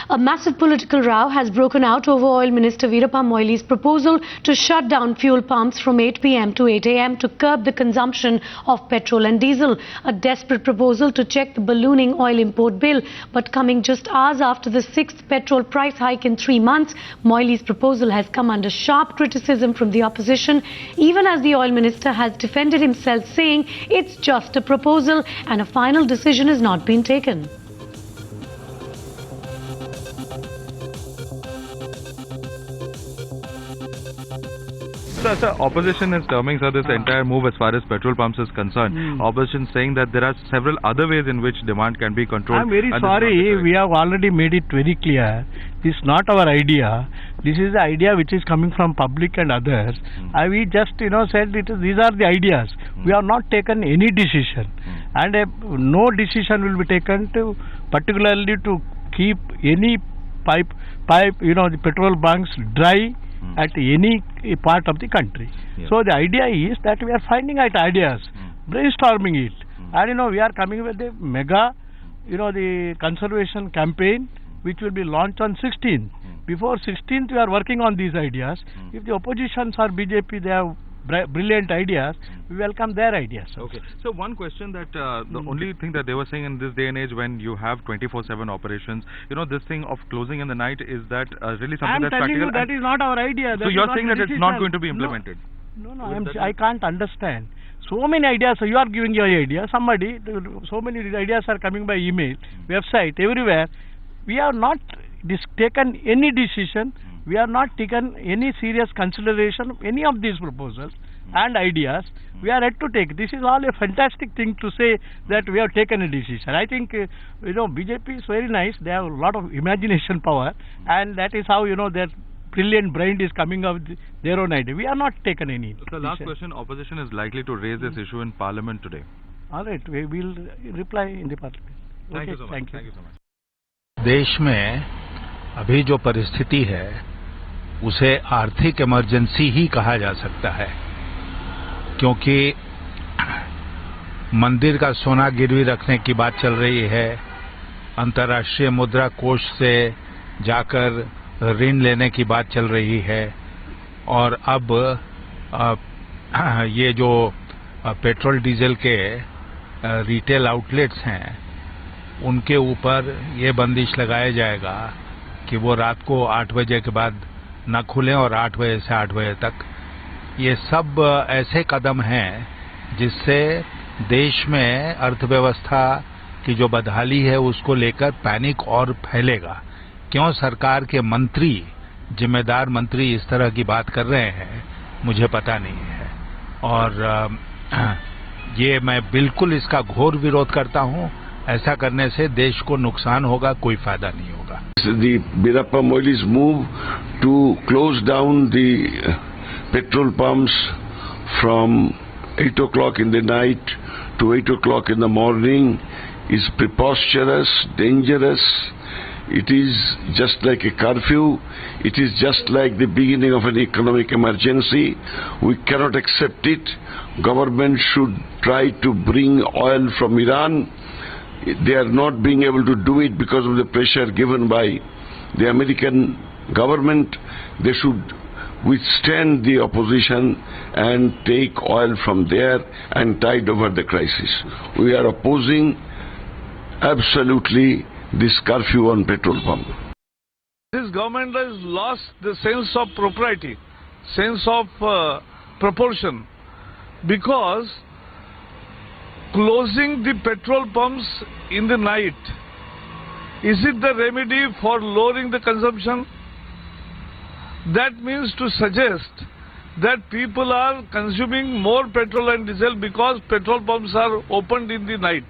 A massive political row has broken out over Oil Minister Veerappa Moily's proposal to shut down fuel pumps from 8 p.m. to 8 a.m. to curb the consumption of petrol and diesel. A desperate proposal to check the ballooning oil import bill. But coming just hours after the 6th petrol price hike in 3 months, Moily's proposal has come under sharp criticism from the opposition, even as the oil minister has defended himself, saying it's just a proposal and a final decision has not been taken. Sir, opposition is terming this entire move as far as petrol pumps is concerned. Opposition saying that there are several other ways in which demand can be controlled. I'm very sorry, we have already made it very clear. This is not our idea. This is the idea which is coming from public and others. We just said these are the ideas. We have not taken any decision, and no decision will be taken to particularly to keep any pipe the petrol bunks dry at any part of the country. So the idea is that we are finding out ideas, brainstorming it, and we are coming with a mega the conservation campaign which will be launched on 16th. Before 16th we are working on these ideas. If the oppositions or BJP, they have brilliant ideas, we welcome their ideas. Okay. So one question that the only thing that they were saying in this day and age when you have 24/7 operations, this thing of closing in the night, is that really something that's practical? I'm telling you that is not our idea. So you are saying that it's not going to be implemented? No, I can't understand. So many ideas, so you are giving your idea, so many ideas are coming by email, website, everywhere. We have not taken any decision. We have not taken any serious consideration of any of these proposals and ideas. We are yet to take. This is all a fantastic thing to say that we have taken a decision. I think BJP is very nice. They have a lot of imagination power, and that is how their brilliant brain is coming up with their own idea. We have not taken any. So last question: opposition is likely to raise this issue in Parliament today. All right, we will reply in the Parliament. Thank you so much. Thank you. Thank you so much. देश में अभी जो परिस्थिति है उसे आर्थिक emergency ही कहा जा सकता है, क्योंकि मंदिर का सोना गिरवी रखने की बात चल रही है, अंतर्राष्ट्रीय मुद्रा कोष से जाकर ऋण लेने की बात चल रही है, और अब ये जो पेट्रोल डीजल के रिटेल आउटलेट्स हैं उनके ऊपर ये बंदिश लगाया जाएगा कि वो रात को 8 बजे के बाद न खुलें और 8 बजे से 8 बजे तक। ये सब ऐसे कदम हैं जिससे देश में अर्थव्यवस्था की जो बदहाली है उसको लेकर पैनिक और फैलेगा। क्यों सरकार के मंत्री, जिम्मेदार मंत्री इस तरह की बात कर रहे हैं मुझे पता नहीं है, और ये मैं बिल्कुल इसका घोर विरोध करता हूं। ऐसा करने से देश को नुकसान होगा, कोई फायदा नहीं होगा। The Veerappa Moily's move to close down the petrol pumps from 8 o'clock in the night to 8 o'clock in the morning is preposterous, dangerous. It is just like a curfew. It is just like the beginning of an economic emergency. We cannot accept it. Government should try to bring oil from Iran. They are not being able to do it because of the pressure given by the American government. They should withstand the opposition and take oil from there and tide over the crisis. We are opposing absolutely this curfew on petrol pump. This government has lost the sense of propriety, sense of proportion, because closing the petrol pumps in the night, is it the remedy for lowering the consumption? That means to suggest that people are consuming more petrol and diesel because petrol pumps are opened in the night.